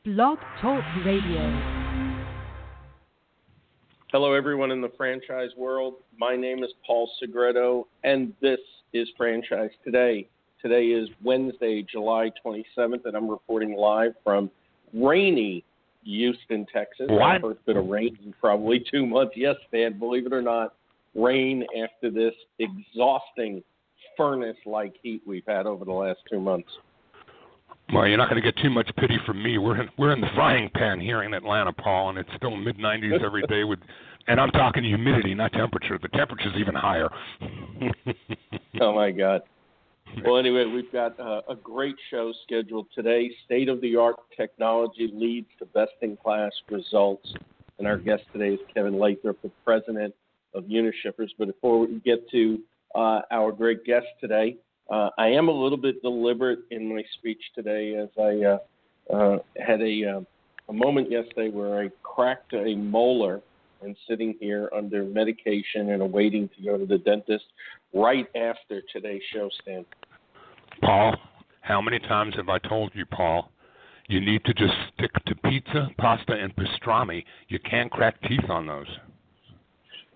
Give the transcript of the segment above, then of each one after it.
Blog Talk Radio. Hello, everyone in the franchise world. My name is Paul Segreto, and this is Franchise Today. Today is Wednesday, July 27th, and I'm reporting live from rainy Houston, Texas. What? The first bit of rain in probably 2 months. Yes, Stan, believe it or not, rain after this exhausting furnace-like heat we've had over the last 2 months. Well, you're not going to get too much pity from me. We're in the frying pan here in Atlanta, Paul, and it's still mid-90s every day and I'm talking humidity, not temperature. The temperature's even higher. Oh, my God. Well, anyway, we've got a great show scheduled today. State-of-the-art technology leads to best-in-class results. And our guest today is Kevin Lathrop, the president of Unishippers. But before we get to our great guest today, I am a little bit deliberate in my speech today, as I had a moment yesterday where I cracked a molar and sitting here under medication and awaiting to go to the dentist right after today's show, Stan. Paul, how many times have I told you, Paul, you need to just stick to pizza, pasta, and pastrami. You can't crack teeth on those.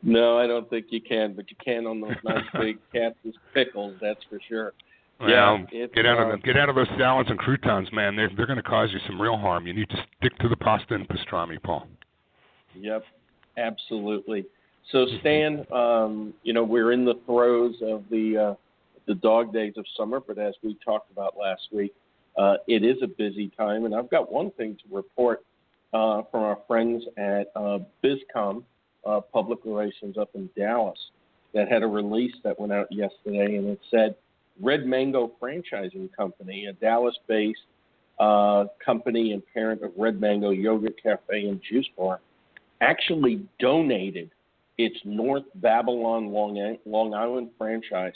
No, I don't think you can, but you can on those nice big Katz's pickles, that's for sure. Well, get out of those salads and croutons, man. They're going to cause you some real harm. You need to stick to the pasta and pastrami, Paul. Yep, absolutely. So, Stan, we're in the throes of the dog days of summer, but as we talked about last week, it is a busy time, and I've got one thing to report from our friends at BizCom, Public Relations up in Dallas, that had a release that went out yesterday, and it said Red Mango Franchising Company, a Dallas-based company and parent of Red Mango Yogurt Cafe and Juice Bar, actually donated its North Babylon, Long Island franchise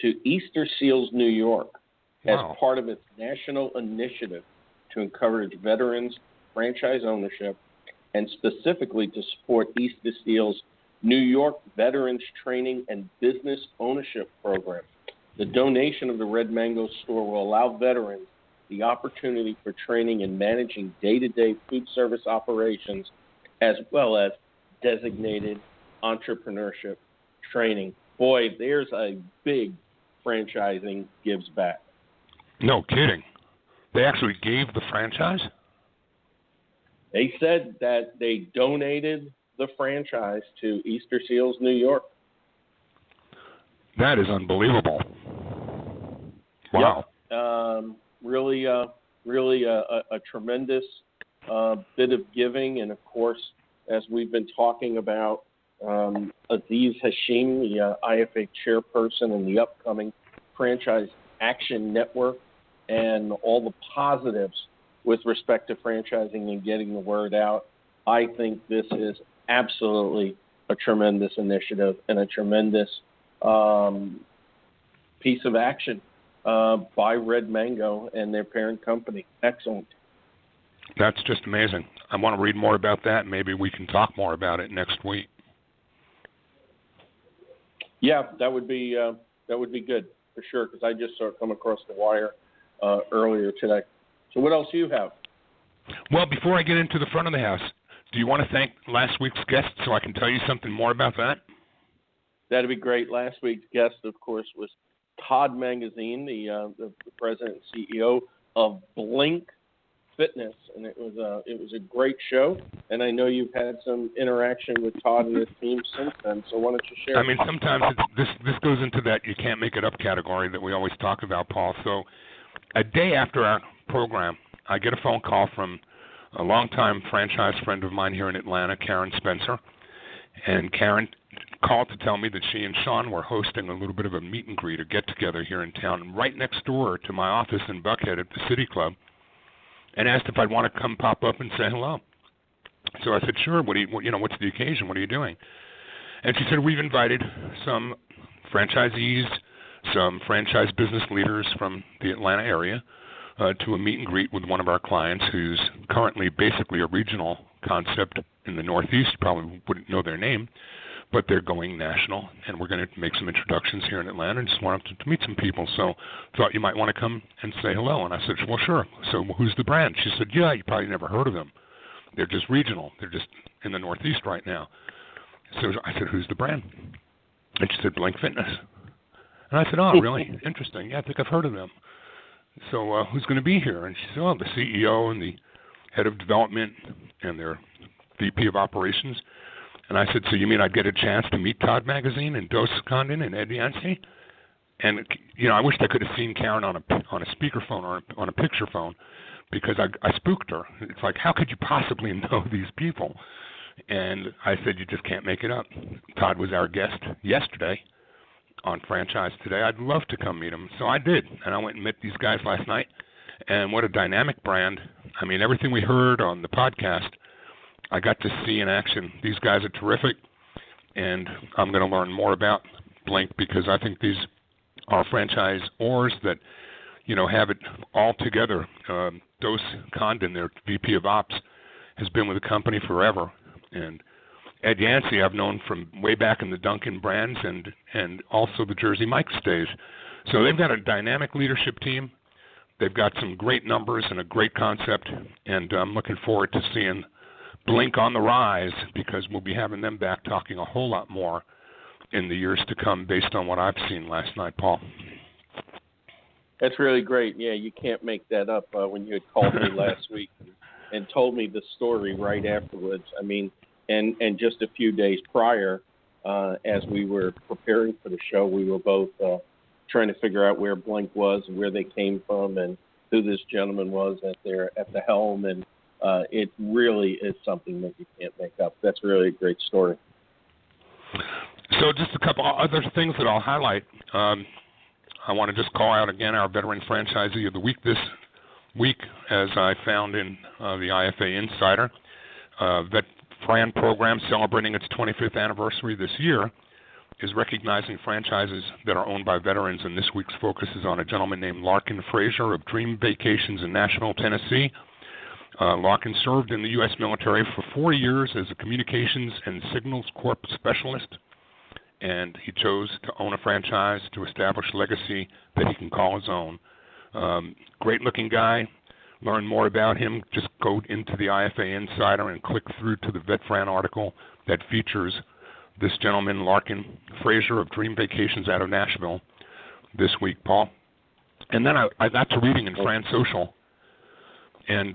to Easter Seals, New York, as part of its national initiative to encourage veterans franchise ownership and specifically to support Easter Seals' New York Veterans Training and Business Ownership Program. The donation of the Red Mango store will allow veterans the opportunity for training in managing day-to-day food service operations as well as designated entrepreneurship training. Boy, there's a big franchising gives back. No kidding. They actually gave the franchise? They said that they donated the franchise to Easter Seals, New York. That is unbelievable. Wow. Yep. Really a tremendous bit of giving. And, of course, as we've been talking about, Aziz Hashim, the IFA chairperson and the upcoming Franchise Action Network, and all the positives with respect to franchising and getting the word out, I think this is absolutely a tremendous initiative and a tremendous piece of action by Red Mango and their parent company. Excellent. That's just amazing. I want to read more about that. Maybe we can talk more about it next week. Yeah, that would be good for sure, because I just saw it come across the wire earlier today. So what else do you have? Well, before I get into the front of the house, do you want to thank last week's guest so I can tell you something more about that? That'd be great. Last week's guest, of course, was Todd Magazine, the president and CEO of Blink Fitness, and it was a great show. And I know you've had some interaction with Todd and his team since then. So why don't you share? I mean, sometimes this goes into that you can't make it up category that we always talk about, Paul. So a day after our program, I get a phone call from a longtime franchise friend of mine here in Atlanta, Karen Spencer. And Karen called to tell me that she and Sean were hosting a little bit of a meet and greet, a get-together here in town, and right next door to my office in Buckhead at the City Club, and asked if I'd want to come pop up and say hello. So I said, sure. What's the occasion? What are you doing? And she said, we've invited some franchisees, some franchise business leaders from the Atlanta area to a meet and greet with one of our clients who's currently basically a regional concept in the Northeast. You probably wouldn't know their name, but they're going national, and we're going to make some introductions here in Atlanta and just wanted to meet some people. So thought you might want to come and say hello. And I said, well, sure. So who's the brand? She said, yeah, you probably never heard of them. They're just regional. They're just in the Northeast right now. So I said, who's the brand? And she said, Blink Fitness. And I said, oh, really? Interesting. Yeah, I think I've heard of them. So who's going to be here? And she said, oh, the CEO and the head of development and their VP of operations. And I said, so you mean I'd get a chance to meet Todd Magazine and Dos Condon and Ed Yancey? And, you know, I wished I could have seen Karen on a speakerphone or on a picture phone, because I spooked her. It's like, how could you possibly know these people? And I said, you just can't make it up. Todd was our guest yesterday on Franchise Today. I'd love to come meet him. So I did, and I went and met these guys last night. And what a dynamic brand. I mean, everything we heard on the podcast, I got to see in action. These guys are terrific, and I'm going to learn more about Blink, because I think these are franchisors that, you know, have it all together. Dos Condon, their VP of Ops, has been with the company forever. And Ed Yancey I've known from way back in the Duncan brands and also the Jersey Mike's days. So they've got a dynamic leadership team. They've got some great numbers and a great concept, and I'm looking forward to seeing Blink on the rise, because we'll be having them back talking a whole lot more in the years to come based on what I've seen last night, Paul. That's really great. Yeah, you can't make that up. When you had called me last week and told me the story right afterwards, I mean, and just a few days prior, as we were preparing for the show, we were both trying to figure out where Blink was and where they came from and who this gentleman was at the helm, and it really is something that you can't make up. That's really a great story. So just a couple other things that I'll highlight. I want to just call out again our veteran franchisee of the week this week, as I found in the IFA Insider. Vet Fran program, celebrating its 25th anniversary this year, is recognizing franchises that are owned by veterans, and this week's focus is on a gentleman named Larkin Frazier of Dream Vacations in Nashville, Tennessee. Larkin served in the U.S. military for 4 years as a communications and signals corps specialist, and he chose to own a franchise to establish a legacy that he can call his own. Great-looking guy. Learn more about him, just go into the IFA Insider and click through to the VetFran article that features this gentleman, Larkin Frazier of Dream Vacations out of Nashville, this week, Paul. And then I got to reading in Fran Social and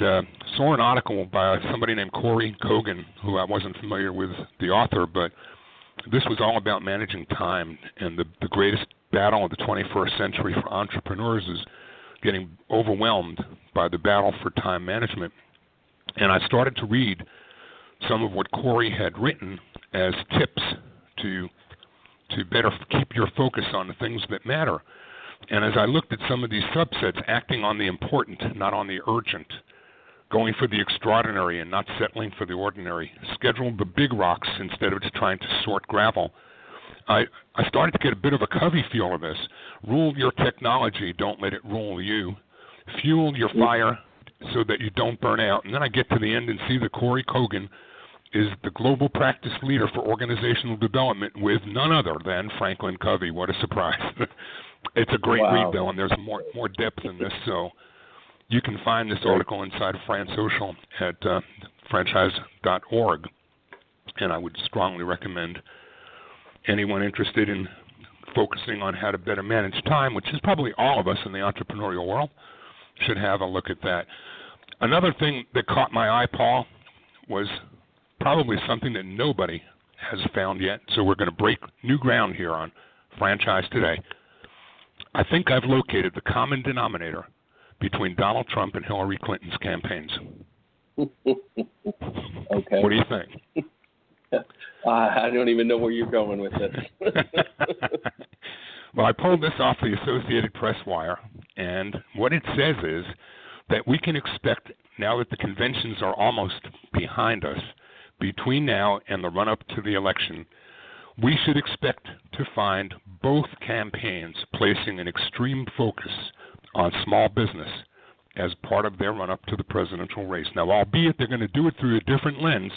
saw an article by somebody named Corey Kogan, who I wasn't familiar with the author, but this was all about managing time, and the greatest battle of the 21st century for entrepreneurs is getting overwhelmed by the battle for time management. And I started to read some of what Corey had written as tips to better keep your focus on the things that matter. And as I looked at some of these subsets, acting on the important, not on the urgent, going for the extraordinary and not settling for the ordinary, schedule the big rocks instead of just trying to sort gravel, I started to get a bit of a Covey feel of this. Rule your technology, don't let it rule you. Fuel your fire so that you don't burn out. And then I get to the end and see that Corey Kogan is the global practice leader for organizational development with none other than Franklin Covey. What a surprise. It's a great read, though, and there's more depth in this. So you can find this article inside of Fran Social at franchise.org, and I would strongly recommend anyone interested in focusing on how to better manage time, which is probably all of us in the entrepreneurial world, should have a look at that. Another thing that caught my eye, Paul, was probably something that nobody has found yet, so we're going to break new ground here on Franchise Today. I think I've located the common denominator between Donald Trump and Hillary Clinton's campaigns. Okay. What do you think? I don't even know where you're going with this. Well, I pulled this off the Associated Press wire, and what it says is that we can expect, now that the conventions are almost behind us, between now and the run-up to the election, we should expect to find both campaigns placing an extreme focus on small business as part of their run-up to the presidential race. Now, albeit they're going to do it through a different lens,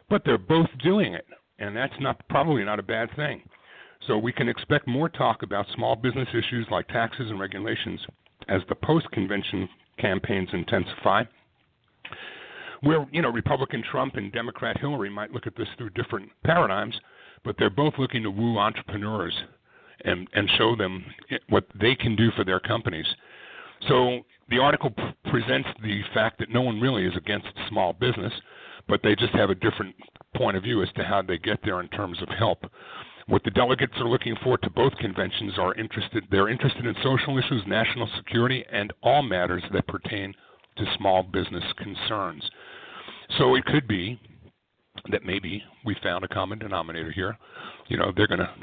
but they're both doing it. and that's probably not a bad thing. So we can expect more talk about small business issues like taxes and regulations as the post-convention campaigns intensify, where, Republican Trump and Democrat Hillary might look at this through different paradigms, but they're both looking to woo entrepreneurs and show them what they can do for their companies. So the article presents the fact that no one really is against small business, but they just have a different point of view as to how they get there in terms of help. What the delegates are looking for to both conventions they're interested in social issues, national security, and all matters that pertain to small business concerns. So it could be that maybe we found a common denominator here. They're going to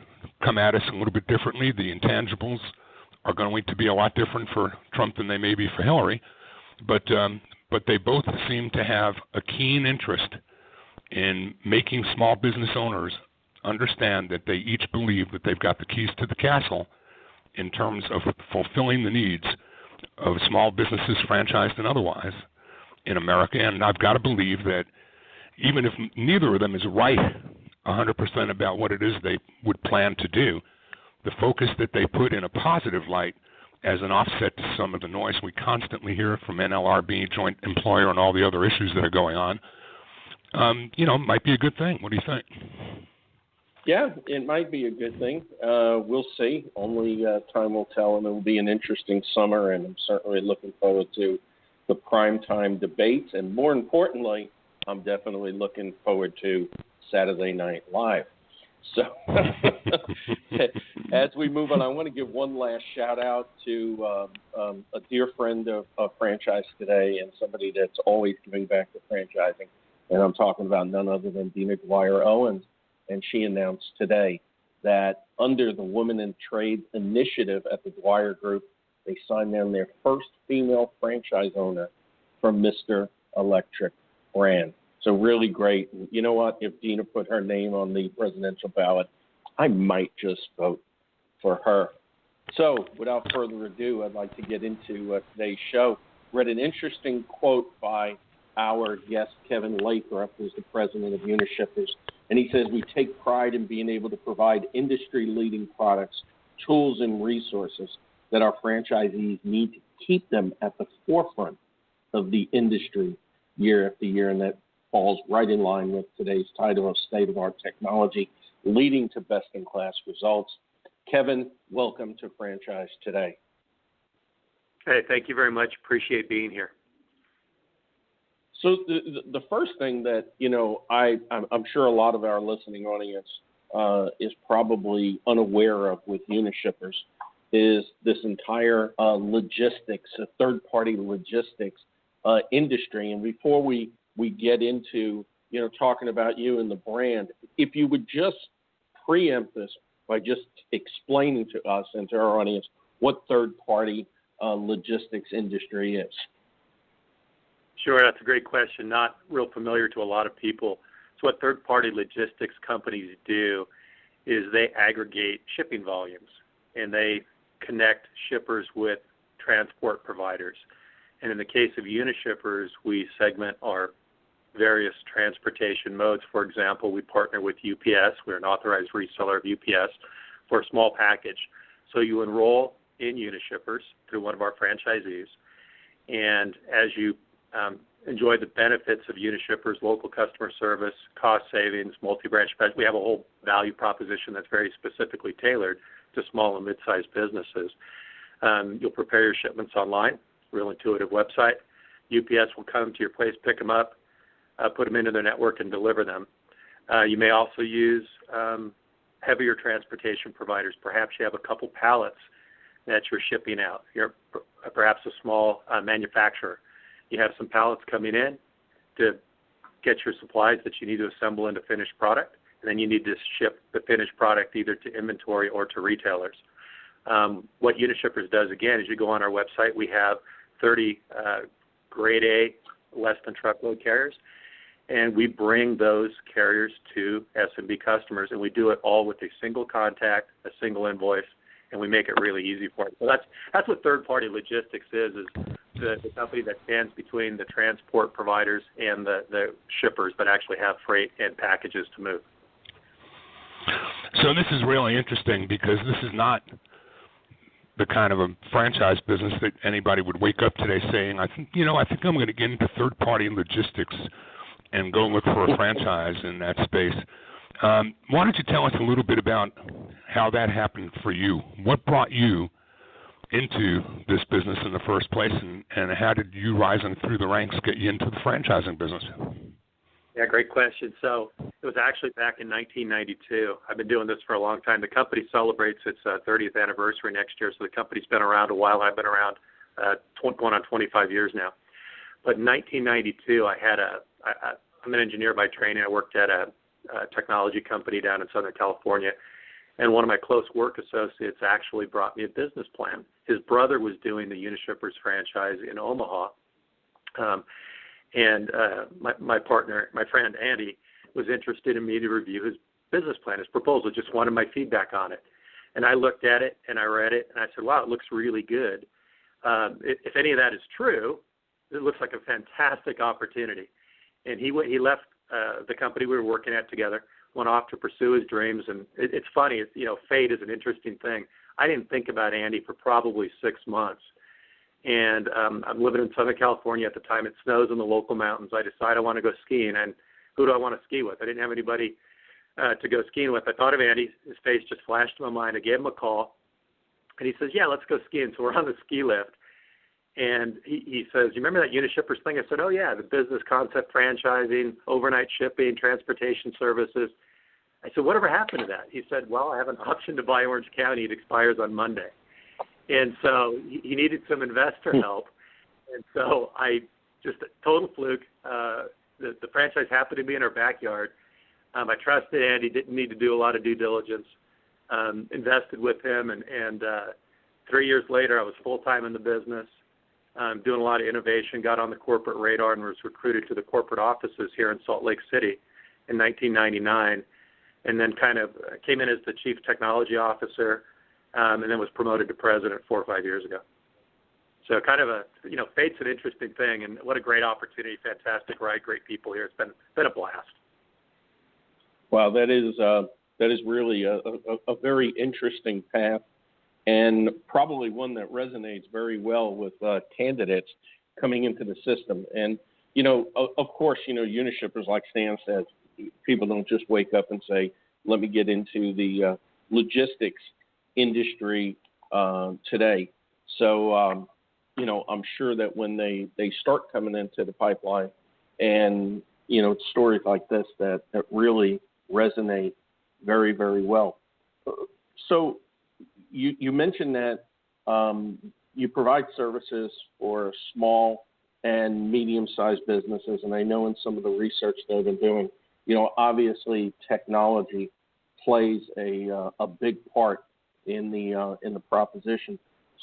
come at us a little bit differently. The intangibles are going to be a lot different for Trump than they may be for Hillary, but they both seem to have a keen interest in making small business owners understand that they each believe that they've got the keys to the castle in terms of fulfilling the needs of small businesses, franchised and otherwise, in America. And I've got to believe that even if neither of them is right 100% about what it is they would plan to do, the focus that they put in a positive light as an offset to some of the noise we constantly hear from NLRB, joint employer, and all the other issues that are going on, might be a good thing. What do you think? Yeah, it might be a good thing. We'll see. Only time will tell, and it will be an interesting summer, and I'm certainly looking forward to the primetime debates. And more importantly, I'm definitely looking forward to Saturday Night Live. So as we move on, I want to give one last shout-out to a dear friend of Franchise Today and somebody that's always giving back to franchising. And I'm talking about none other than Dina Dwyer-Owens. And she announced today that under the Women in Trade initiative at the Dwyer Group, they signed down their first female franchise owner from Mr. Electric brand. So really great. You know what? If Dina put her name on the presidential ballot, I might just vote for her. So without further ado, I'd like to get into today's show. Read an interesting quote by our guest, Kevin Lathrop, who's the president of Unishippers. And he says, we take pride in being able to provide industry-leading products, tools, and resources that our franchisees need to keep them at the forefront of the industry year after year. And that falls right in line with today's title of State-of-Art Technology, leading to best-in-class results. Kevin, welcome to Franchise Today. Hey, thank you very much. Appreciate being here. So the first thing that, I'm sure a lot of our listening audience is probably unaware of with Unishippers is this entire logistics, third-party logistics industry. And before we get into, talking about you and the brand, if you would just preempt this by just explaining to us and to our audience what third-party logistics industry is. Sure, that's a great question. Not real familiar to a lot of people. So what third-party logistics companies do is they aggregate shipping volumes, and they connect shippers with transport providers. And in the case of Unishippers, we segment our various transportation modes. For example, we partner with UPS. We're an authorized reseller of UPS for a small package. So you enroll in Unishippers through one of our franchisees, and as you enjoy the benefits of Unishippers, local customer service, cost savings, multi-branch. We have a whole value proposition that's very specifically tailored to small and mid-sized businesses. You'll prepare your shipments online, real intuitive website. UPS will come to your place, pick them up, put them into their network, and deliver them. You may also use heavier transportation providers. Perhaps you have a couple pallets that you're shipping out. You're perhaps a small manufacturer. You have some pallets coming in to get your supplies that you need to assemble into finished product, and then you need to ship the finished product either to inventory or to retailers. What Unishippers does, again, is you go on our website. We have 30 grade A, less than truckload carriers, and we bring those carriers to SMB customers, and we do it all with a single contact, a single invoice, and we make it really easy for them. So that's what third-party logistics is the company that stands between the transport providers and the shippers that actually have freight and packages to move. So this is really interesting because this is not the kind of a franchise business that anybody would wake up today saying, I think I'm going to get into third-party logistics and go look for a franchise in that space. Why don't you tell us a little bit about how that happened for you? What brought you into this business in the first place, and how did you rising through the ranks get you into the franchising business? Yeah, great question. So it was actually back in 1992. I've been doing this for a long time. The company celebrates its 30th anniversary next year, so the company's been around a while. I've been around going on 25 years now. But in 1992, I'm an engineer by training. I worked at a technology company down in Southern California, and one of my close work associates actually brought me a business plan. His brother was doing the Unishippers franchise in Omaha, and my partner, my friend Andy, was interested in me to review his business plan, his proposal, just wanted my feedback on it. And I looked at it, and I read it, and I said, wow, it looks really good. If any of that is true, it looks like a fantastic opportunity. And he left the company we were working at together, went off to pursue his dreams. And it's funny, fate is an interesting thing. I didn't think about Andy for probably 6 months. And I'm living in Southern California at the time. It snows in the local mountains. I decide I want to go skiing, and who do I want to ski with? I didn't have anybody to go skiing with. I thought of Andy. His face just flashed in my mind. I gave him a call, and he says, yeah, let's go skiing. So we're on the ski lift, and he says, you remember that Unishippers thing? I said, oh, yeah, the business concept, franchising, overnight shipping, transportation services. I said, whatever happened to that? He said, well, I have an option to buy Orange County. It expires on Monday. And so he needed some investor help. And so I just a total fluke. The franchise happened to be in our backyard. I trusted Andy, didn't need to do a lot of due diligence, invested with him. And 3 years later, I was full-time in the business, doing a lot of innovation, got on the corporate radar, and was recruited to the corporate offices here in Salt Lake City in 1999, and then kind of came in as the chief technology officer, and then was promoted to president 4 or 5 years ago. So kind of fate's an interesting thing, and what a great opportunity, fantastic ride, great people here. It's been a blast. Wow, that is really a very interesting path, and probably one that resonates very well with candidates coming into the system. And, of course, Unishippers, like Stan says, people don't just wake up and say, let me get into the logistics industry today. So, I'm sure that when they start coming into the pipeline and, stories like this that really resonate very, very well. So you mentioned that you provide services for small and medium-sized businesses, and I know in some of the research that I've been doing, obviously technology plays a big part in the proposition.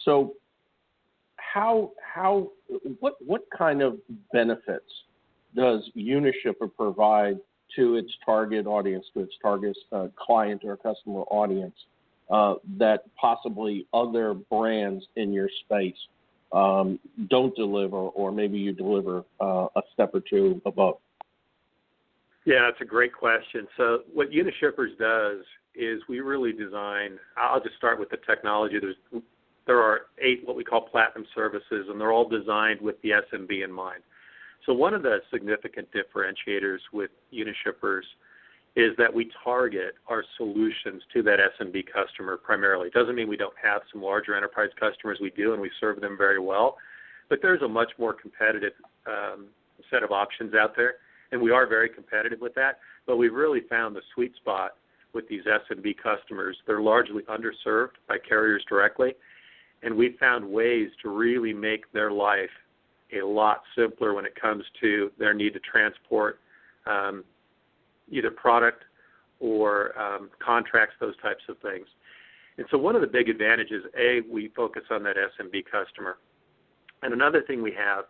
So what kind of benefits does Unishipper provide to its target audience, to its target client or customer audience, that possibly other brands in your space don't deliver, or maybe you deliver a step or two above? Yeah, that's a great question. So what Unishippers does is we really design, I'll just start with the technology. There are 8 what we call platinum services, and they're all designed with the SMB in mind. So one of the significant differentiators with Unishippers is that we target our solutions to that SMB customer primarily. It doesn't mean we don't have some larger enterprise customers. We do, and we serve them very well. But there's a much more competitive set of options out there, and we are very competitive with that. But we've really found the sweet spot with these SMB customers. They're largely underserved by carriers directly, and we've found ways to really make their life a lot simpler when it comes to their need to transport either product or contracts, those types of things. And so one of the big advantages, we focus on that SMB customer. And another thing we have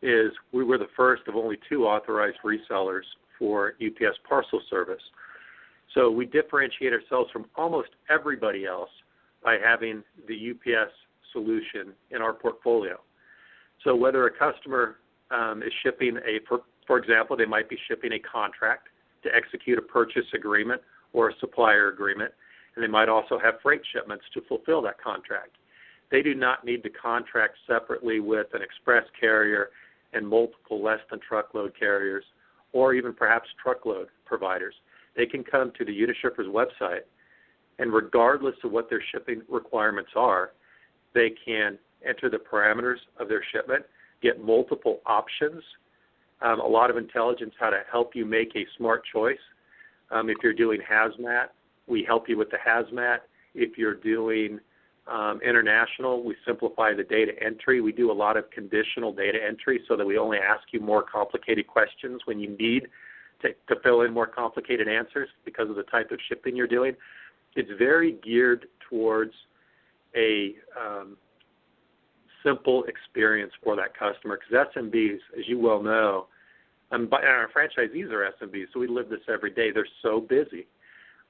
is we were the first of only 2 authorized resellers for UPS parcel service. So we differentiate ourselves from almost everybody else by having the UPS solution in our portfolio. So whether a customer is shipping for example, they might be shipping a contract to execute a purchase agreement or a supplier agreement, and they might also have freight shipments to fulfill that contract. They do not need to contract separately with an express carrier and multiple less than truckload carriers, or even perhaps truckload providers. They can come to the Unishippers website, and regardless of what their shipping requirements are, they can enter the parameters of their shipment, get multiple options, a lot of intelligence how to help you make a smart choice. If you're doing hazmat, we help you with the hazmat. If you're doing international, we simplify the data entry. We do a lot of conditional data entry so that we only ask you more complicated questions when you need to fill in more complicated answers because of the type of shipping you're doing. It's very geared towards a simple experience for that customer, because SMBs, as you well know, and our franchisees are SMBs, so we live this every day. They're so busy.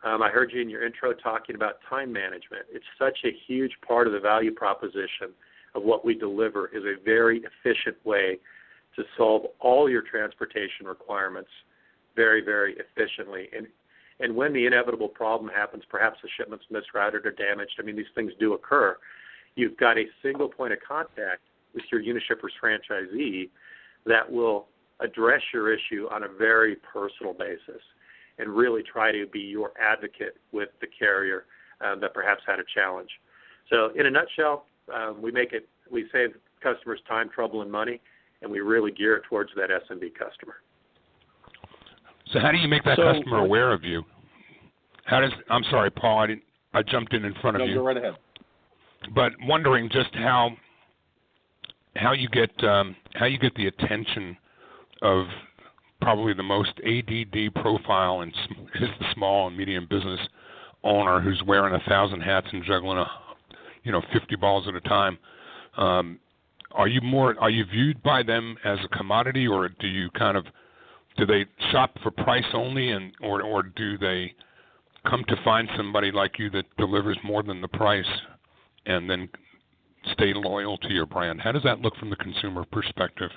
I heard you in your intro talking about time management. It's such a huge part of the value proposition of what we deliver is a very efficient way to solve all your transportation requirements very, very efficiently. And when the inevitable problem happens, perhaps the shipment's misrouted or damaged, I mean, these things do occur. You've got a single point of contact with your Unishippers franchisee that will address your issue on a very personal basis and really try to be your advocate with the carrier that perhaps had a challenge. So in a nutshell, we save customers time, trouble, and money, and we really gear it towards that SMB customer. So how do you make that customer aware of you? I'm sorry, Paul, I jumped in front of you. No, go right ahead. But wondering just how you get the attention of probably the most ADD profile and is the small and medium business owner who's wearing 1,000 hats and juggling 50 balls at a time. Are you viewed by them as a commodity, or do they shop for price only, or do they come to find somebody like you that delivers more than the price and then stay loyal to your brand? How does that look from the consumer perspective?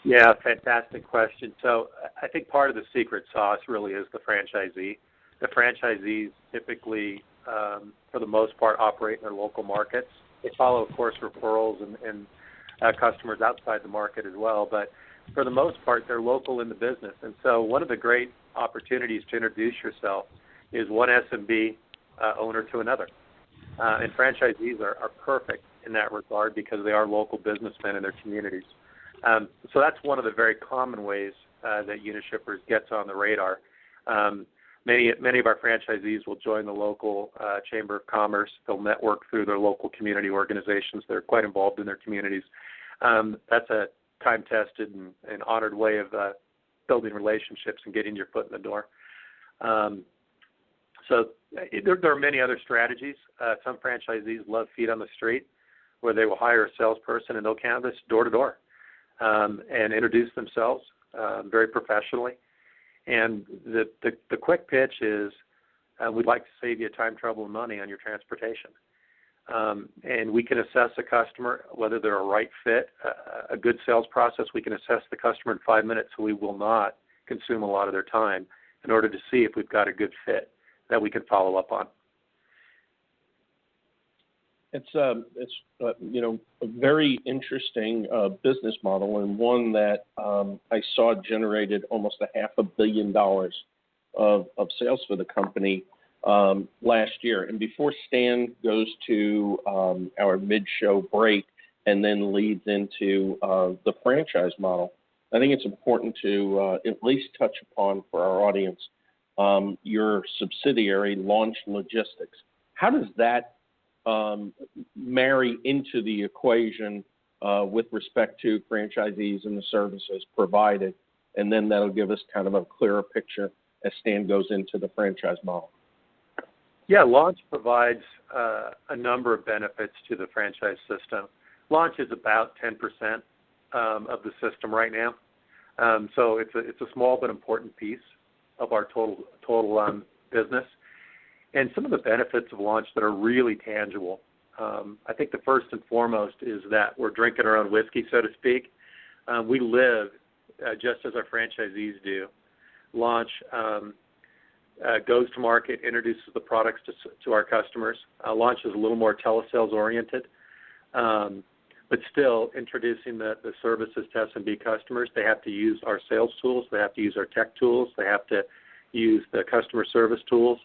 Yeah, fantastic question. So I think part of the secret sauce really is the franchisee. The franchisees typically, for the most part, operate in their local markets. They follow, of course, referrals and customers outside the market as well, but for the most part, they're local in the business. And so one of the great opportunities to introduce yourself is one SMB owner to another. And franchisees are perfect in that regard because they are local businessmen in their communities. So that's one of the very common ways that Unishippers gets on the radar. Many of our franchisees will join the local Chamber of Commerce. They'll network through their local community organizations. They're quite involved in their communities. That's a time-tested and honored way of building relationships and getting your foot in the door. So there are many other strategies. Some franchisees love feet on the street, where they will hire a salesperson and they'll canvass door to door and introduce themselves very professionally. And the quick pitch is, we'd like to save you time, trouble, and money on your transportation. And we can assess a customer, whether they're a right fit, a good sales process. We can assess the customer in 5 minutes, so we will not consume a lot of their time in order to see if we've got a good fit that we can follow up on. It's a very interesting business model, and one that I saw generated almost $500 million of sales for the company last year. And before Stan goes to our mid-show break and then leads into the franchise model, I think it's important to at least touch upon for our audience your subsidiary, Launch Logistics. How does that marry into the equation with respect to franchisees and the services provided? And then that'll give us kind of a clearer picture as Stan goes into the franchise model. Yeah, Launch provides a number of benefits to the franchise system. Launch is about 10% of the system right now. So it's a small but important piece of our total business. And some of the benefits of Launch that are really tangible, I think the first and foremost is that we're drinking our own whiskey, so to speak. We live just as our franchisees do. Launch goes to market, introduces the products to our customers. Launch is a little more telesales oriented, but still introducing the services to SMB customers. They have to use our sales tools. They have to use our tech tools. They have to use the customer service tools.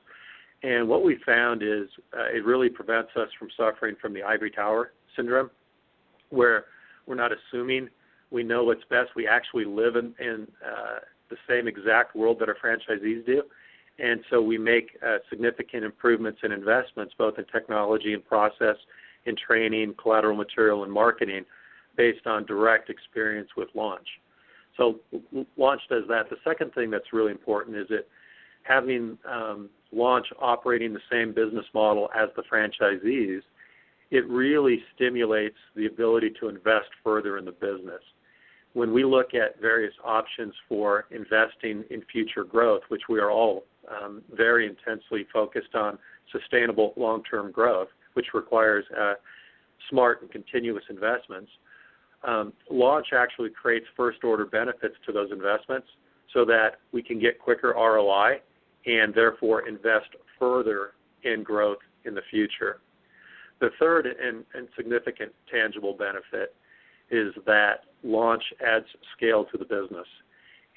And what we found is it really prevents us from suffering from the ivory tower syndrome, where we're not assuming we know what's best. We actually live in the same exact world that our franchisees do. And so we make significant improvements and investments, both in technology and process, in training, collateral material, and marketing, based on direct experience with Launch. So Launch does that. The second thing that's really important is that having Launch operating the same business model as the franchisees, it really stimulates the ability to invest further in the business. When we look at various options for investing in future growth, which we are all very intensely focused on sustainable long-term growth, which requires smart and continuous investments, Launch actually creates first-order benefits to those investments so that we can get quicker ROI and therefore invest further in growth in the future. The third and significant tangible benefit is that Launch adds scale to the business.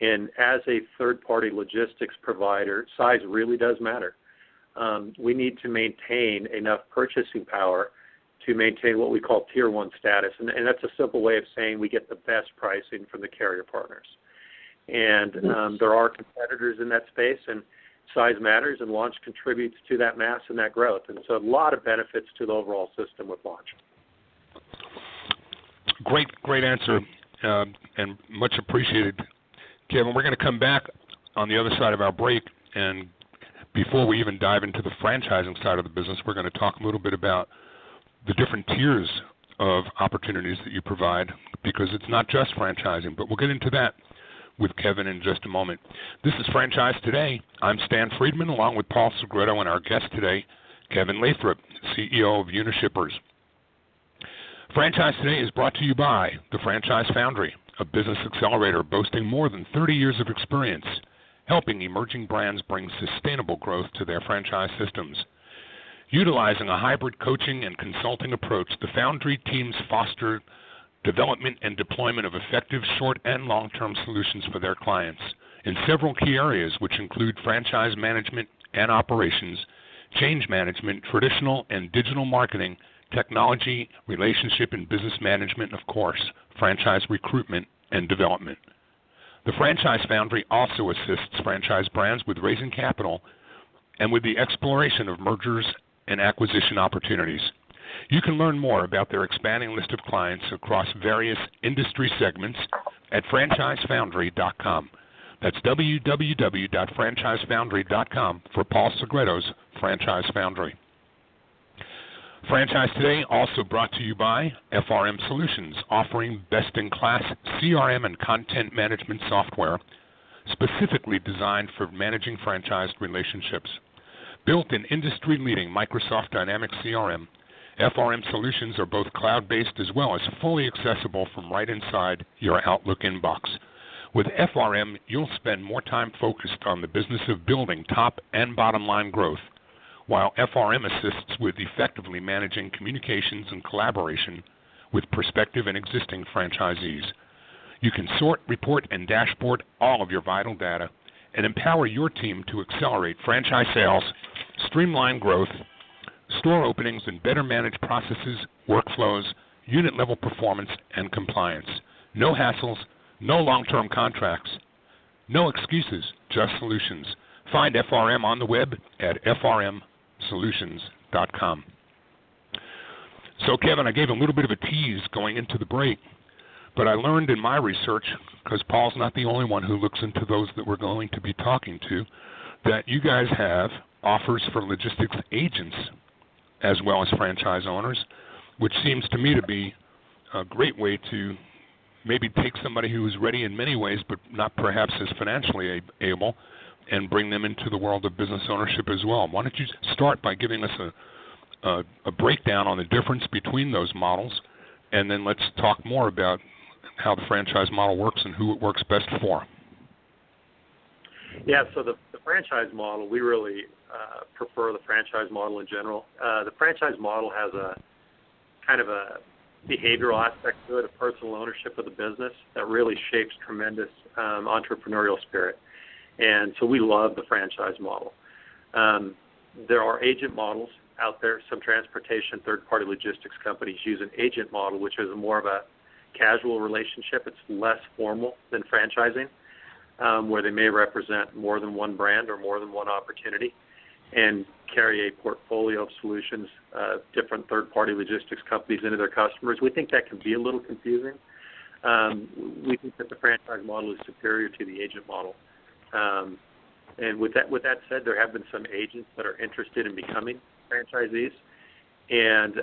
And as a third-party logistics provider, size really does matter. We need to maintain enough purchasing power to maintain what we call Tier 1 status. And that's a simple way of saying we get the best pricing from the carrier partners. And there are competitors in that space, and size matters, and Launch contributes to that mass and that growth. And so a lot of benefits to the overall system with Launch. Great answer, and much appreciated, Kevin. We're going to come back on the other side of our break, and before we even dive into the franchising side of the business, we're going to talk a little bit about the different tiers of opportunities that you provide, because it's not just franchising, but we'll get into that with Kevin in just a moment. This is Franchise Today. I'm Stan Friedman, along with Paul Segreto, and our guest today, Kevin Lathrop, CEO of Unishippers. Franchise Today is brought to you by the Franchise Foundry, a business accelerator boasting more than 30 years of experience, helping emerging brands bring sustainable growth to their franchise systems. Utilizing a hybrid coaching and consulting approach, the Foundry teams foster development and deployment of effective short and long-term solutions for their clients in several key areas, which include franchise management and operations, change management, traditional and digital marketing, technology, relationship and business management, and, of course, franchise recruitment and development. The Franchise Foundry also assists franchise brands with raising capital and with the exploration of mergers and acquisition opportunities. You can learn more about their expanding list of clients across various industry segments at franchisefoundry.com. That's www.franchisefoundry.com for Paul Segreto's Franchise Foundry. Franchise Today also brought to you by FRM Solutions, offering best-in-class CRM and content management software specifically designed for managing franchised relationships. Built in industry-leading Microsoft Dynamics CRM, FRM Solutions are both cloud-based as well as fully accessible from right inside your Outlook inbox. With FRM, you'll spend more time focused on the business of building top and bottom line growth, while FRM assists with effectively managing communications and collaboration with prospective and existing franchisees. You can sort, report, and dashboard all of your vital data and empower your team to accelerate franchise sales, streamline growth, store openings, and better manage processes, workflows, unit-level performance, and compliance. No hassles, no long-term contracts, no excuses, just solutions. Find FRM on the web at frmsolutions.com. So, Kevin, I gave a little bit of a tease going into the break, but I learned in my research, because Paul's not the only one who looks into those that we're going to be talking to, that you guys have offers for logistics agents as well as franchise owners, which seems to me to be a great way to maybe take somebody who is ready in many ways but not perhaps as financially able and bring them into the world of business ownership as well. Why don't you start by giving us a breakdown on the difference between those models, and then let's talk more about how the franchise model works and who it works best for. Yeah, so the franchise model, we really prefer the franchise model in general. The franchise model has a kind of a behavioral aspect to it, a personal ownership of the business that really shapes tremendous entrepreneurial spirit. And so we love the franchise model. There are agent models out there. Some transportation, third-party logistics companies use an agent model, which is more of a casual relationship. It's less formal than franchising, where they may represent more than one brand or more than one opportunity and carry a portfolio of solutions, different third-party logistics companies into their customers. We think that can be a little confusing. We think that the franchise model is superior to the agent model. And with that said, there have been some agents that are interested in becoming franchisees, and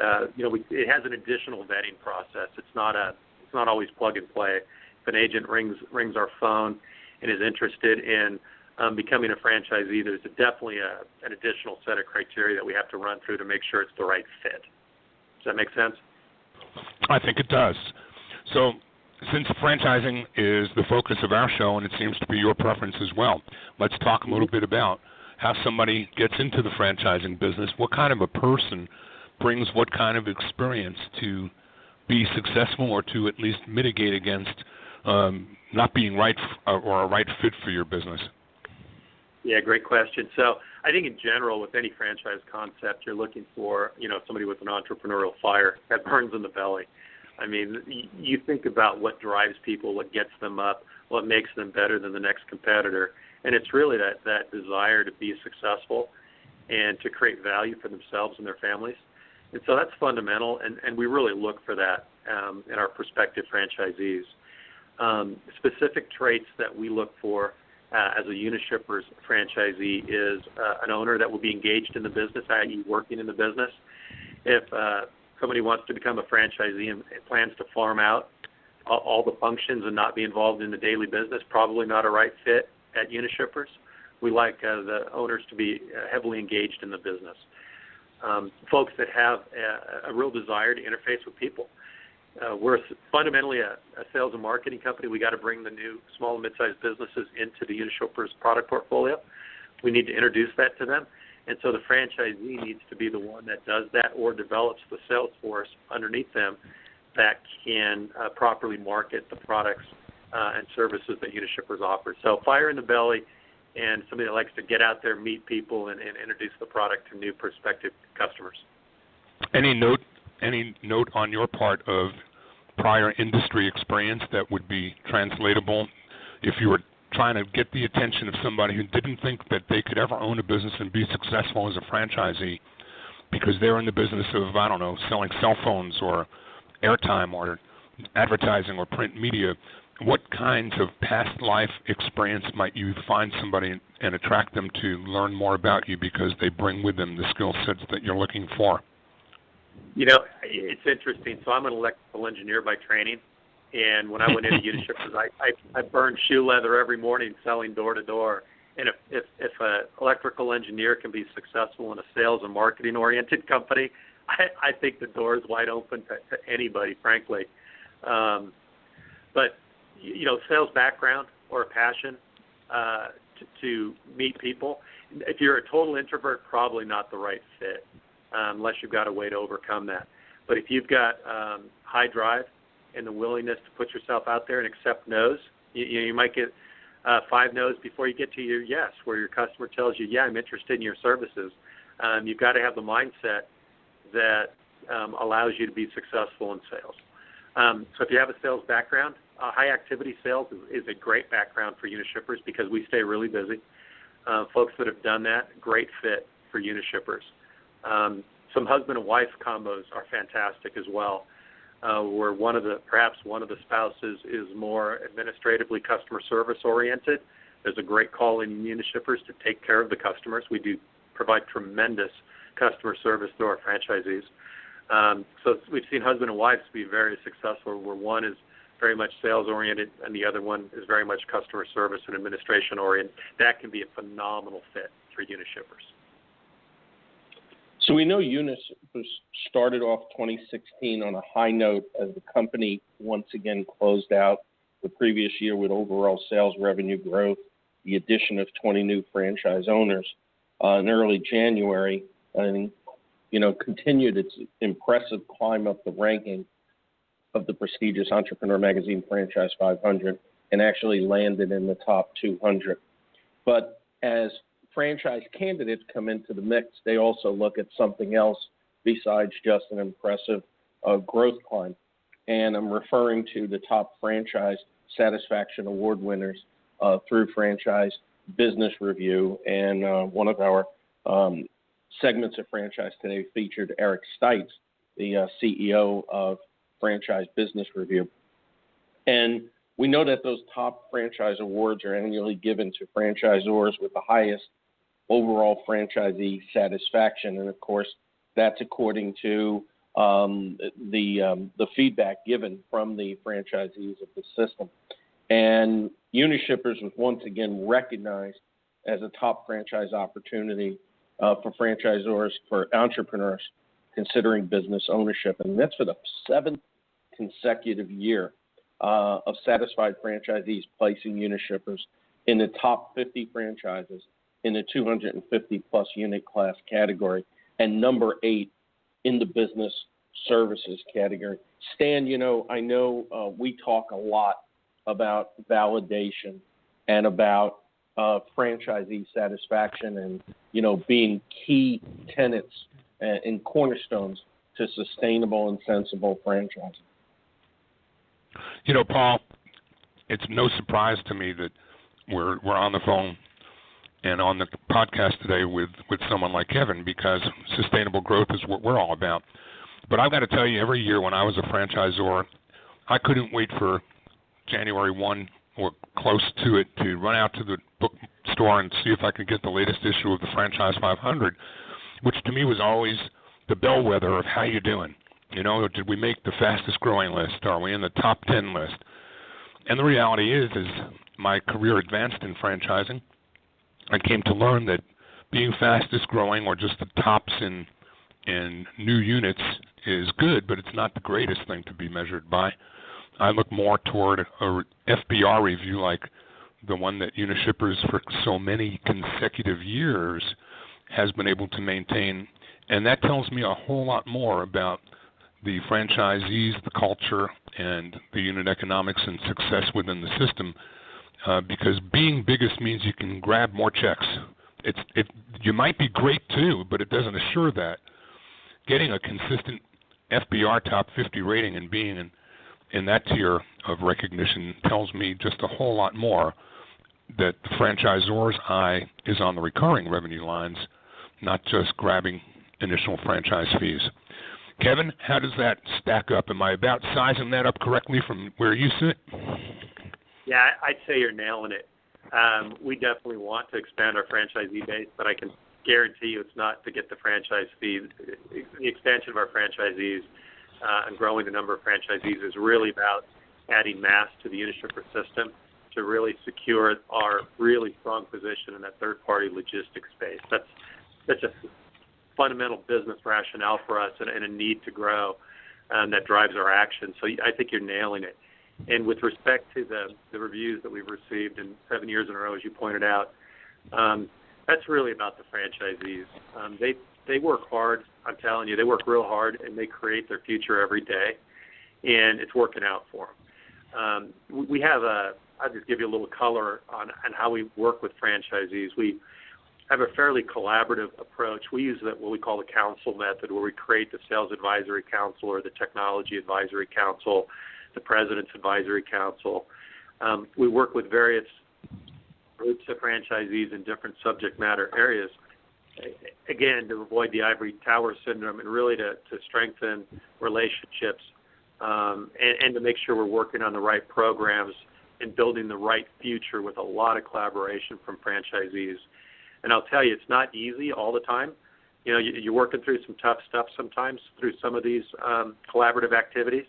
it has an additional vetting process. It's not always plug and play. If an agent rings our phone and is interested in becoming a franchisee, there's definitely an additional set of criteria that we have to run through to make sure it's the right fit. Does that make sense? I think it does. So since franchising is the focus of our show, and it seems to be your preference as well, let's talk a little bit about how somebody gets into the franchising business. What kind of a person brings what kind of experience to be successful or to at least mitigate against not being right or a right fit for your business? Yeah, great question. So I think in general, with any franchise concept, you're looking for, somebody with an entrepreneurial fire that burns in the belly. I mean, you think about what drives people, what gets them up, what makes them better than the next competitor, and it's really that desire to be successful and to create value for themselves and their families. And so that's fundamental, and we really look for that in our prospective franchisees. Specific traits that we look for as a Unishippers franchisee is an owner that will be engaged in the business, i.e. working in the business. If somebody wants to become a franchisee and plans to farm out all the functions and not be involved in the daily business, probably not a right fit at Unishippers. We like the owners to be heavily engaged in the business. Folks that have a real desire to interface with people. We're fundamentally a sales and marketing company. We got to bring the new small and mid-sized businesses into the Unishippers product portfolio. We need to introduce that to them. And so the franchisee needs to be the one that does that or develops the sales force underneath them that can properly market the products and services that Unishippers offers. So fire in the belly and somebody that likes to get out there, meet people, and introduce the product to new prospective customers. Any note on your part of prior industry experience that would be translatable if you were trying to get the attention of somebody who didn't think that they could ever own a business and be successful as a franchisee because they're in the business of, selling cell phones or airtime or advertising or print media? What kinds of past life experience might you find somebody and attract them to learn more about you because they bring with them the skill sets that you're looking for? It's interesting. So I'm an electrical engineer by training. And when I went into Unishippers, I burned shoe leather every morning selling door to door. And if an electrical engineer can be successful in a sales and marketing oriented company, I think the door is wide open to anybody, frankly. But sales background or a passion to meet people. If you're a total introvert, probably not the right fit, unless you've got a way to overcome that. But if you've got high drive and the willingness to put yourself out there and accept no's, you might get 5 no's before you get to your yes, where your customer tells you, yeah, I'm interested in your services. You've got to have the mindset that allows you to be successful in sales. So if you have a sales background, high activity sales is a great background for Unishippers because we stay really busy. Folks that have done that, great fit for Unishippers. Some husband and wife combos are fantastic as well, where perhaps one of the spouses is more administratively customer service oriented. There's a great call in Unishippers to take care of the customers. We do provide tremendous customer service to our franchisees. So we've seen husband and wives be very successful, where one is very much sales oriented and the other one is very much customer service and administration oriented. That can be a phenomenal fit for Unishippers. So we know Unishippers started off 2016 on a high note as the company once again closed out the previous year with overall sales revenue growth the addition of 20 new franchise owners in early January, and continued its impressive climb up the ranking of the prestigious Entrepreneur Magazine Franchise 500 and actually landed in the top 200. But as franchise candidates come into the mix, they also look at something else besides just an impressive growth climb. And I'm referring to the top franchise satisfaction award winners through Franchise Business Review. And one of our segments of Franchise Today featured Eric Stites, the CEO of Franchise Business Review. And we know that those top franchise awards are annually given to franchisors with the highest overall franchisee satisfaction. And, of course, that's according to the feedback given from the franchisees of the system. And Unishippers was once again recognized as a top franchise opportunity for franchisors, for entrepreneurs considering business ownership. And that's for the 7th consecutive year of satisfied franchisees placing Unishippers in the top 50 franchises in the 250-plus unit class category, and number 8 in the business services category. Stan, I know we talk a lot about validation and about franchisee satisfaction and, being key tenets and cornerstones to sustainable and sensible franchising. Paul, it's no surprise to me that we're on the phone and on the podcast today with someone like Kevin, because sustainable growth is what we're all about. But I've got to tell you, every year when I was a franchisor, I couldn't wait for January 1 or close to it to run out to the bookstore and see if I could get the latest issue of the Franchise 500, which to me was always the bellwether of how you doing. Did we make the fastest growing list? Are we in the top 10 list? And the reality is my career advanced in franchising. I came to learn that being fastest growing or just the tops in new units is good, but it's not the greatest thing to be measured by. I look more toward a FBR review like the one that Unishippers for so many consecutive years has been able to maintain. And that tells me a whole lot more about the franchisees, the culture, and the unit economics and success within the system, because being biggest means you can grab more checks. You might be great too, but it doesn't assure that. Getting a consistent FBR top 50 rating and being in that tier of recognition tells me just a whole lot more that the franchisor's eye is on the recurring revenue lines, not just grabbing initial franchise fees. Kevin, how does that stack up? Am I about sizing that up correctly from where you sit? Yeah, I'd say you're nailing it. We definitely want to expand our franchisee base, but I can guarantee you it's not to get the franchise fees. The expansion of our franchisees and growing the number of franchisees is really about adding mass to the Unishipper system to really secure our really strong position in that third-party logistics space. That's such a fundamental business rationale for us and a need to grow that drives our action. So I think you're nailing it. And with respect to the reviews that we've received in 7 years in a row, as you pointed out, that's really about the franchisees. They work hard. I'm telling you, they work real hard, and they create their future every day, and it's working out for them. We have I'll just give you a little color on how we work with franchisees. We have a fairly collaborative approach. We use what we call the council method, where we create the sales advisory council or the technology advisory council, the president's advisory council. We work with various groups of franchisees in different subject matter areas, again, to avoid the ivory tower syndrome and really to strengthen relationships and to make sure we're working on the right programs and building the right future with a lot of collaboration from franchisees. And I'll tell you, it's not easy all the time. You're working through some tough stuff sometimes through some of these collaborative activities,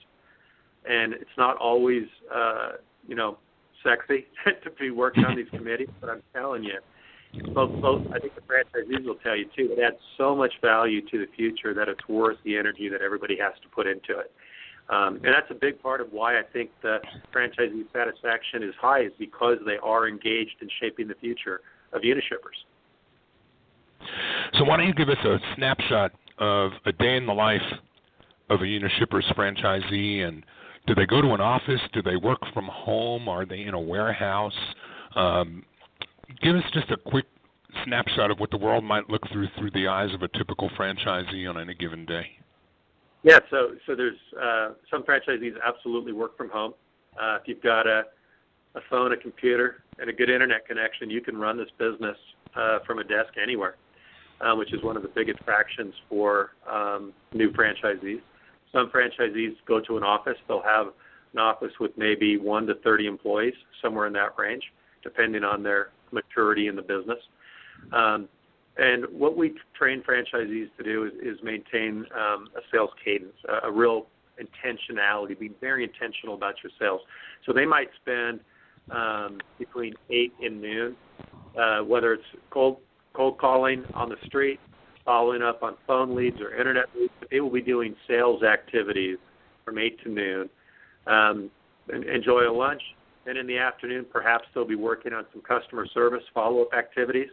and it's not always, sexy to be working on these committees. But I'm telling you, both I think the franchisees will tell you too, it adds so much value to the future that it's worth the energy that everybody has to put into it. And that's a big part of why I think the franchisee satisfaction is high, is because they are engaged in shaping the future of Unishippers. So why don't you give us a snapshot of a day in the life of a Unishippers franchisee, and do they go to an office? Do they work from home? Are they in a warehouse? Give us just a quick snapshot of what the world might look through the eyes of a typical franchisee on any given day. Yeah, so there's some franchisees absolutely work from home. If you've got a phone, a computer, and a good internet connection, you can run this business from a desk anywhere, which is one of the big attractions for new franchisees. Some franchisees go to an office. They'll have an office with maybe 1 to 30 employees, somewhere in that range, depending on their maturity in the business. And what we train franchisees to do is maintain a sales cadence, a real intentionality, be very intentional about your sales. So they might spend between 8 and noon, whether it's cold calling on the street, following up on phone leads or internet leads, but they will be doing sales activities from 8 to noon. And enjoy a lunch, and in the afternoon, perhaps they'll be working on some customer service follow-up activities,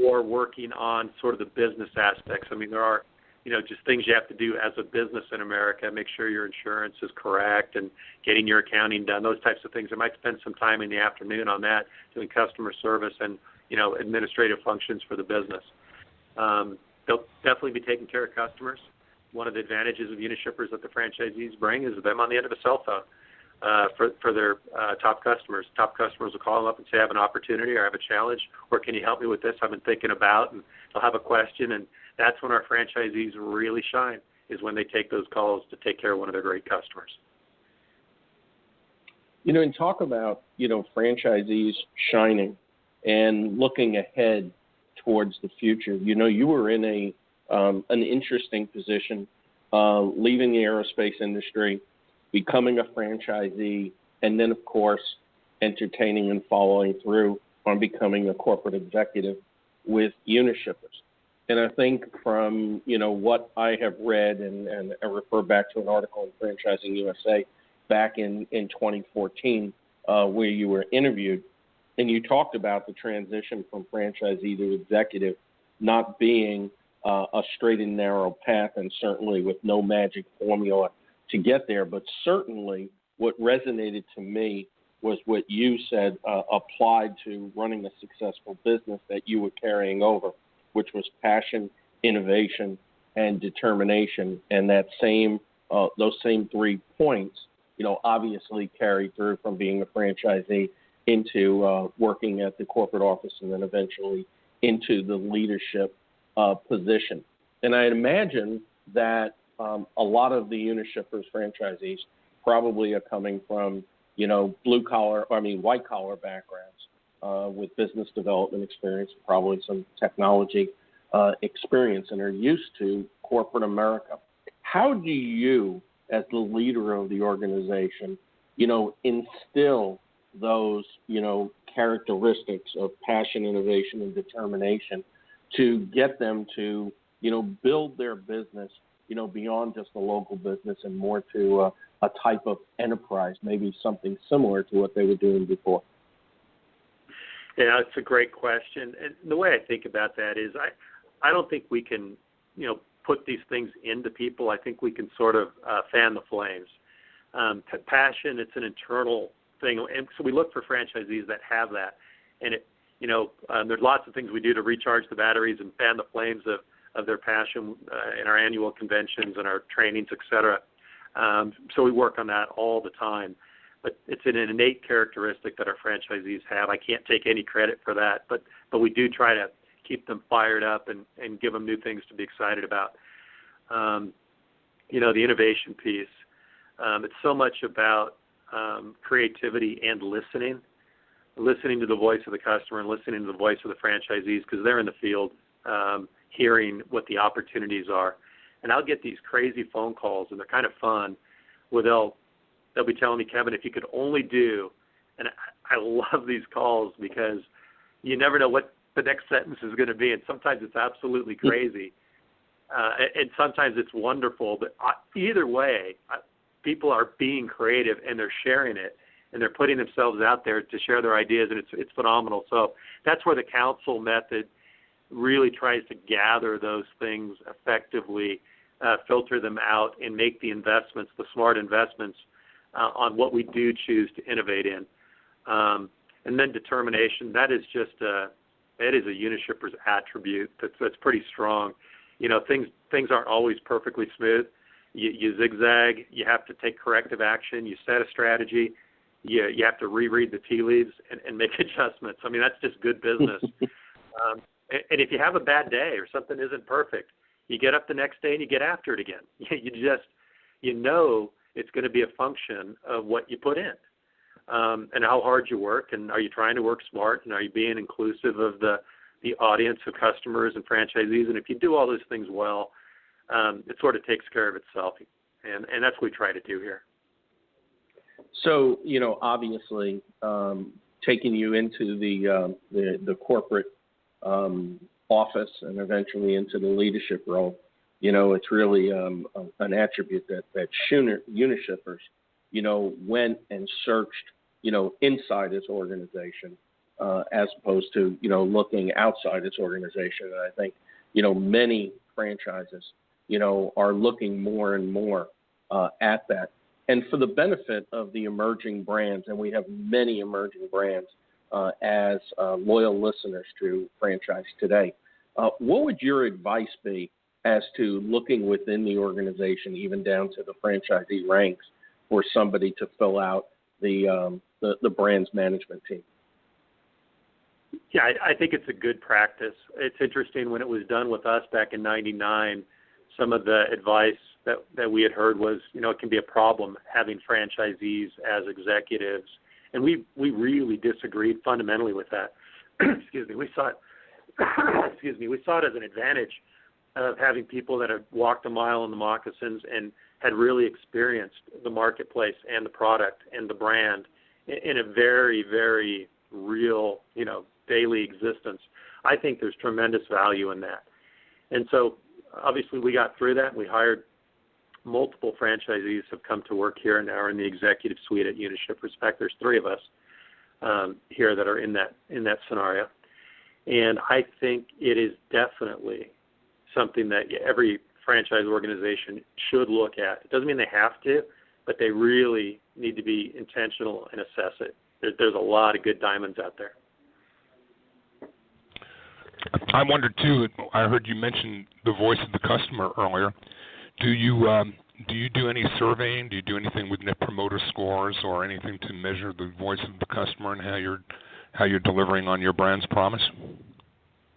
or working on sort of the business aspects. I mean, there are, just things you have to do as a business in America, make sure your insurance is correct and getting your accounting done, those types of things. They might spend some time in the afternoon on that, doing customer service and, administrative functions for the business. They'll definitely be taking care of customers. One of the advantages of Unishippers that the franchisees bring is them on the end of a cell phone for their top customers. Top customers will call them up and say, I have an opportunity or I have a challenge, or can you help me with this I've been thinking about, and they'll have a question, and that's when our franchisees really shine, is when they take those calls to take care of one of their great customers. And talk about, franchisees shining and looking ahead towards the future. You were in an interesting position, leaving the aerospace industry, becoming a franchisee, and then, of course, entertaining and following through on becoming a corporate executive with Unishippers. And I think from, what I have read, and I refer back to an article in Franchising USA back in 2014 where you were interviewed, and you talked about the transition from franchisee to executive not being a straight and narrow path, and certainly with no magic formula to get there. But certainly what resonated to me was what you said applied to running a successful business that you were carrying over, which was passion, innovation, and determination. And that those same 3 points, obviously carried through from being a franchisee into working at the corporate office and then eventually into the leadership position. And I imagine that a lot of the Unishippers franchisees probably are coming from, white collar backgrounds with business development experience, probably some technology experience, and are used to corporate America. How do you, as the leader of the organization, instill those, characteristics of passion, innovation, and determination to get them to, build their business, beyond just a local business and more to a type of enterprise, maybe something similar to what they were doing before? Yeah, it's a great question. And the way I think about that is I don't think we can, put these things into people. I think we can sort of fan the flames. Passion, it's an internal thing. And so we look for franchisees that have that. And there's lots of things we do to recharge the batteries and fan the flames of their passion in our annual conventions and our trainings, et cetera. So we work on that all the time. But it's an innate characteristic that our franchisees have. I can't take any credit for that, but we do try to keep them fired up and give them new things to be excited about. The innovation piece, it's so much about creativity and listening to the voice of the customer and listening to the voice of the franchisees, because they're in the field hearing what the opportunities are. And I'll get these crazy phone calls, and they're kind of fun, where they'll be telling me, Kevin, if you could only do, and I love these calls because you never know what the next sentence is going to be, and sometimes it's absolutely crazy. And sometimes it's wonderful, but either way, people are being creative and they're sharing it and they're putting themselves out there to share their ideas, and it's phenomenal. So that's where the council method really tries to gather those things effectively, filter them out, and make the investments, the smart investments, on what we do choose to innovate in. And then determination, that is just it is a Unishipper's attribute that's pretty strong. Things aren't always perfectly smooth. You zigzag, you have to take corrective action, you set a strategy, you have to reread the tea leaves and make adjustments. I mean, that's just good business. And if you have a bad day or something isn't perfect, you get up the next day and you get after it again. You know it's going to be a function of what you put in, and how hard you work, and are you trying to work smart, and are you being inclusive of the audience of customers and franchisees. And if you do all those things well, it sort of takes care of itself, and that's what we try to do here. So, obviously, taking you into the corporate office and eventually into the leadership role, it's really an attribute that Unishippers, went and searched, inside its organization as opposed to, looking outside its organization. And I think, many franchises, are looking more and more at that. And for the benefit of the emerging brands, and we have many emerging brands as loyal listeners to Franchise Today, what would your advice be as to looking within the organization, even down to the franchisee ranks, for somebody to fill out the brand's management team? Yeah, I think it's a good practice. It's interesting, when it was done with us back in '99, some of the advice that we had heard was, it can be a problem having franchisees as executives. And we really disagreed fundamentally with that. Excuse me. We saw it as an advantage of having people that had walked a mile in the moccasins and had really experienced the marketplace and the product and the brand in a very, very real, daily existence. I think there's tremendous value in that. And so obviously we got through that. We hired multiple franchisees have come to work here and now are in the executive suite at Unishippers. In fact, there's 3 of us here that are in that scenario. And I think it is definitely something that every franchise organization should look at. It doesn't mean they have to, but they really need to be intentional and assess it. There's a lot of good diamonds out there. I wonder too, I heard you mention the voice of the customer earlier. Do you do any surveying? Do you do anything with Net Promoter Scores or anything to measure the voice of the customer and how you're delivering on your brand's promise?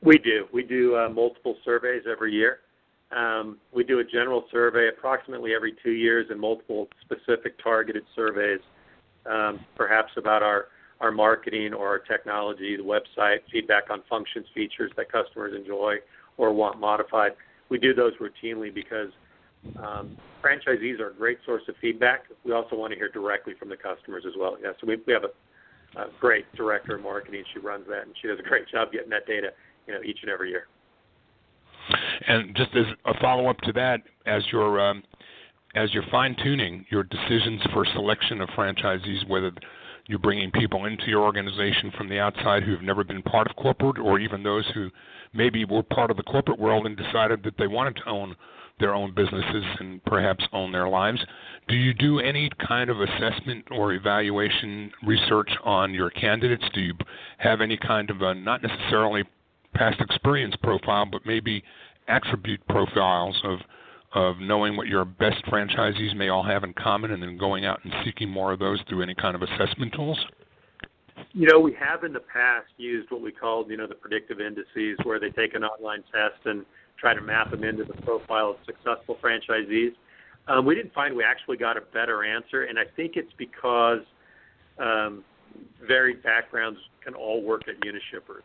We do. We do multiple surveys every year. We do a general survey approximately every 2 years and multiple specific targeted surveys, perhaps about our marketing or our technology, the website, feedback on functions, features that customers enjoy or want modified. We do those routinely because franchisees are a great source of feedback. We also want to hear directly from the customers as well. Yeah, so we have a great director of marketing. She runs that, and she does a great job getting that data, each and every year. And just as a follow-up to that, as you're fine-tuning your decisions for selection of franchisees, whether you're bringing people into your organization from the outside who have never been part of corporate, or even those who maybe were part of the corporate world and decided that they wanted to own their own businesses and perhaps own their lives, do you do any kind of assessment or evaluation research on your candidates? Do you have any kind of a, not necessarily past experience profile, but maybe attribute profiles of knowing what your best franchisees may all have in common and then going out and seeking more of those through any kind of assessment tools? We have in the past used what we called, the predictive indices, where they take an online test and try to map them into the profile of successful franchisees. We didn't find we actually got a better answer, and I think it's because varied backgrounds can all work at Unishippers.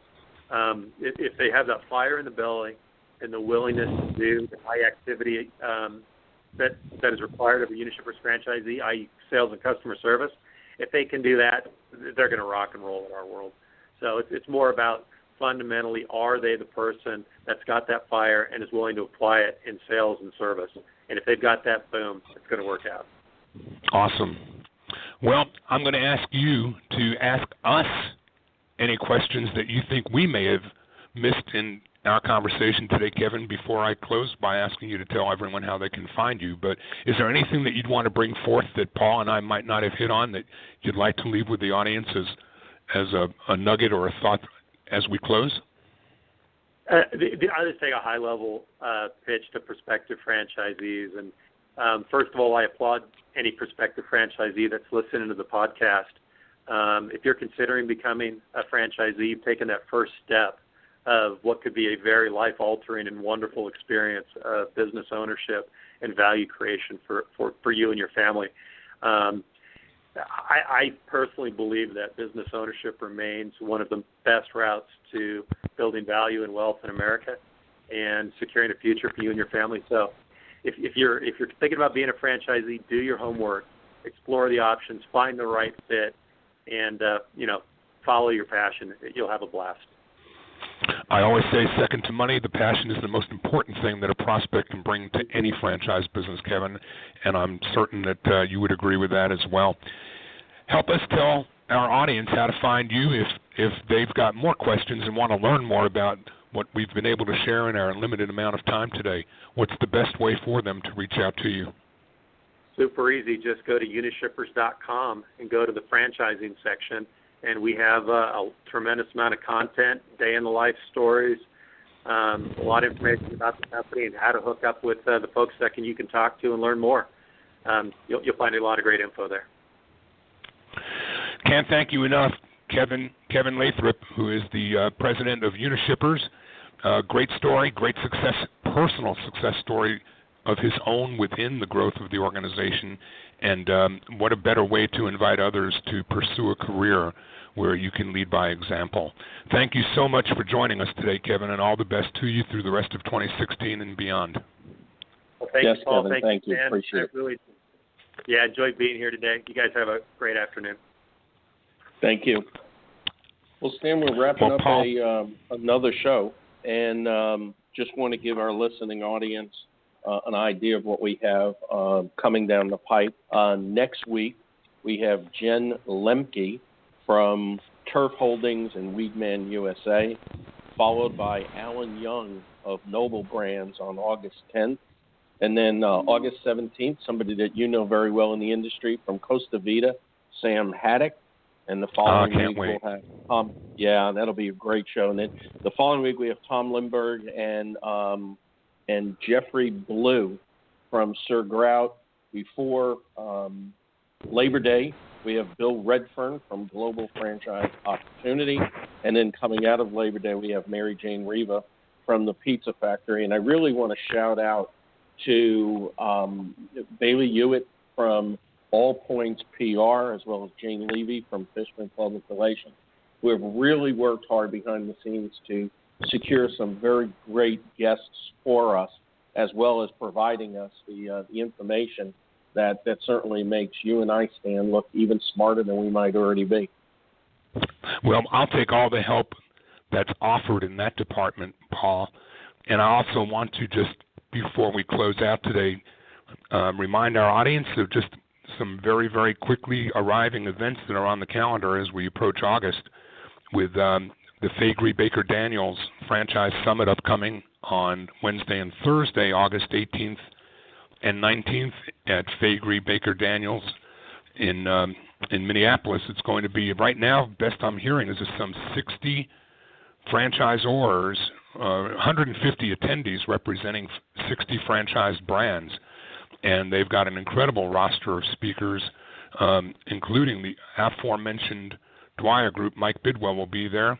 If they have that fire in the belly and the willingness to do the high activity that is required of a Unishippers franchisee, i.e. sales and customer service, if they can do that, they're going to rock and roll in our world. So it's more about fundamentally, are they the person that's got that fire and is willing to apply it in sales and service? And if they've got that, boom, it's going to work out. Awesome. Well, I'm going to ask you to ask us any questions that you think we may have missed in our conversation today, Kevin, before I close by asking you to tell everyone how they can find you. But is there anything that you'd want to bring forth that Paul and I might not have hit on that you'd like to leave with the audience as a nugget or a thought as we close? I'll just take a high-level pitch to prospective franchisees. And first of all, I applaud any prospective franchisee that's listening to the podcast. If you're considering becoming a franchisee, you've taken that first step of what could be a very life-altering and wonderful experience of business ownership and value creation for you and your family. I personally believe that business ownership remains one of the best routes to building value and wealth in America and securing a future for you and your family. So if you're thinking about being a franchisee, do your homework, explore the options, find the right fit, and follow your passion. You'll have a blast. I always say second to money, the passion is the most important thing that a prospect can bring to any franchise business, Kevin, and I'm certain that you would agree with that as well. Help us tell our audience how to find you if they've got more questions and want to learn more about what we've been able to share in our limited amount of time today. What's the best way for them to reach out to you? Super easy. Just go to unishippers.com and go to the franchising section. And we have a tremendous amount of content, day-in-the-life stories, a lot of information about the company and how to hook up with the folks that you can talk to and learn more. You'll find a lot of great info there. Can't thank you enough, Kevin Lathrop, who is the president of Unishippers. Great story, great success, personal success story of his own within the growth of the organization. And what a better way to invite others to pursue a career where you can lead by example. Thank you so much for joining us today, Kevin, and all the best to you through the rest of 2016 and beyond. Well, thank you, Paul. Kevin, thank you. Appreciate it. Yeah, enjoyed being here today. You guys have a great afternoon. Thank you. Well, Stan, we're wrapping up another show, and just want to give our listening audience an idea of what we have coming down the pipe. Next week, we have Jen Lemke from Turf Holdings and Weedman USA, followed by Alan Young of Noble Brands on August 10th. And then August 17th, somebody that you know very well in the industry from Costa Vida, Sam Haddock. And the following week we'll have Tom. Yeah, that'll be a great show. And then the following week we have Tom Lindbergh and Jeffrey Blue from Segreto. Before Labor Day, we have Bill Redfern from Global Franchise Opportunity. And then coming out of Labor Day, we have Mary Jane Riva from the Pizza Factory. And I really want to shout out to Bailey Hewitt from All Points PR, as well as Jane Levy from Fishman Public Relations, who have really worked hard behind the scenes to secure some very great guests for us, as well as providing us the information that certainly makes you and I, Stan, look even smarter than we might already be. Well, I'll take all the help that's offered in that department, Paul. And I also want to just, before we close out today, remind our audience of just some very, very quickly arriving events that are on the calendar as we approach August, with the Faegre Baker Daniels Franchise Summit upcoming on Wednesday and Thursday, August 18th and 19th at Faegre Baker Daniels in Minneapolis. It's going to be, right now, best I'm hearing, is some 60 franchisors, 150 attendees representing 60 franchised brands. And they've got an incredible roster of speakers, including the aforementioned Dwyer Group. Mike Bidwell will be there.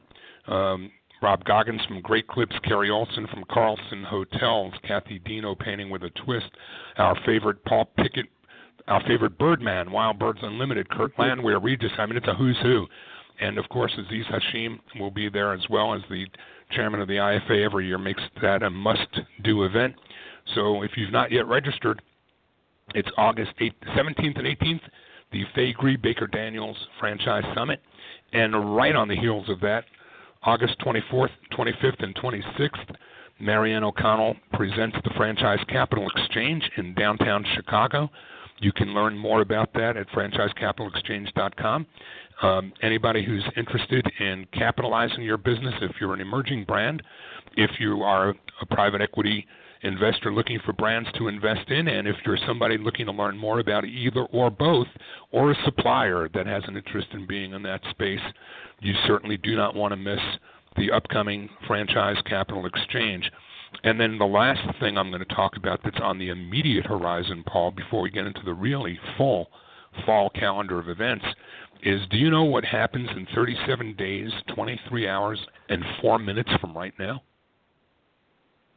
Rob Goggins from Great Clips, Kerry Olson from Carlson Hotels, Kathy Dino Painting with a Twist, our favorite Paul Pickett, our favorite Birdman, Wild Birds Unlimited, Kurt Landwehr, Regis. I mean, it's a who's who. And, of course, Aziz Hashim will be there as well, as the chairman of the IFA every year makes that a must-do event. So if you've not yet registered, it's August 17th and 18th, the Faegre Baker Daniels Franchise Summit. And right on the heels of that, August 24th, 25th, and 26th, Marianne O'Connell presents the Franchise Capital Exchange in downtown Chicago. You can learn more about that at franchisecapitалexchange.com. Anybody who's interested in capitalizing your business, if you're an emerging brand, if you are a private equity investor looking for brands to invest in, and if you're somebody looking to learn more about either or both, or a supplier that has an interest in being in that space, you certainly do not want to miss the upcoming Franchise Capital Exchange. And then the last thing I'm going to talk about that's on the immediate horizon, Paul, before we get into the really full fall calendar of events, is do you know what happens in 37 days, 23 hours, and 4 minutes from right now?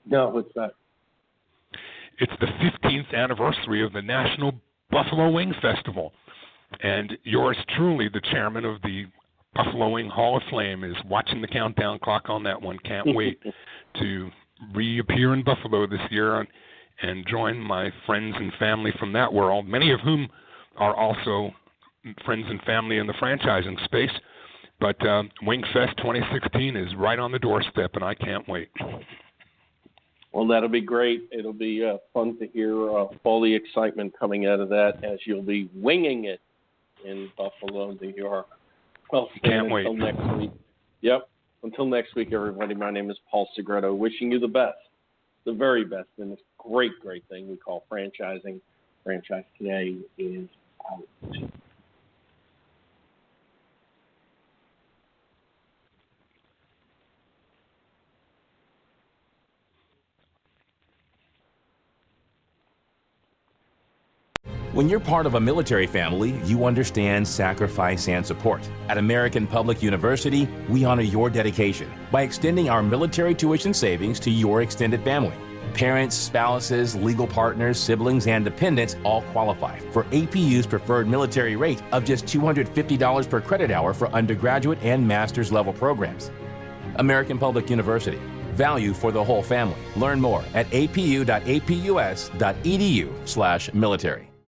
No, what's that? It's the 15th anniversary of the National Buffalo Wing Festival. And yours truly, the chairman of the Buffalo Wing Hall of Fame, is watching the countdown clock on that one. Can't wait to reappear in Buffalo this year and join my friends and family from that world, many of whom are also friends and family in the franchising space. But WingFest 2016 is right on the doorstep, and I can't wait. Well, that'll be great. It'll be fun to hear all the excitement coming out of that as you'll be winging it in Buffalo, New York. Well, can't wait. Until next week. Yep. Until next week, everybody, my name is Paul Segreto, wishing you the best, the very best in this great, great thing we call franchising. Franchise Today is out. When you're part of a military family, you understand sacrifice and support. At American Public University, we honor your dedication by extending our military tuition savings to your extended family. Parents, spouses, legal partners, siblings, and dependents all qualify for APU's preferred military rate of just $250 per credit hour for undergraduate and master's level programs. American Public University. Value for the whole family. Learn more at apu.apus.edu/military.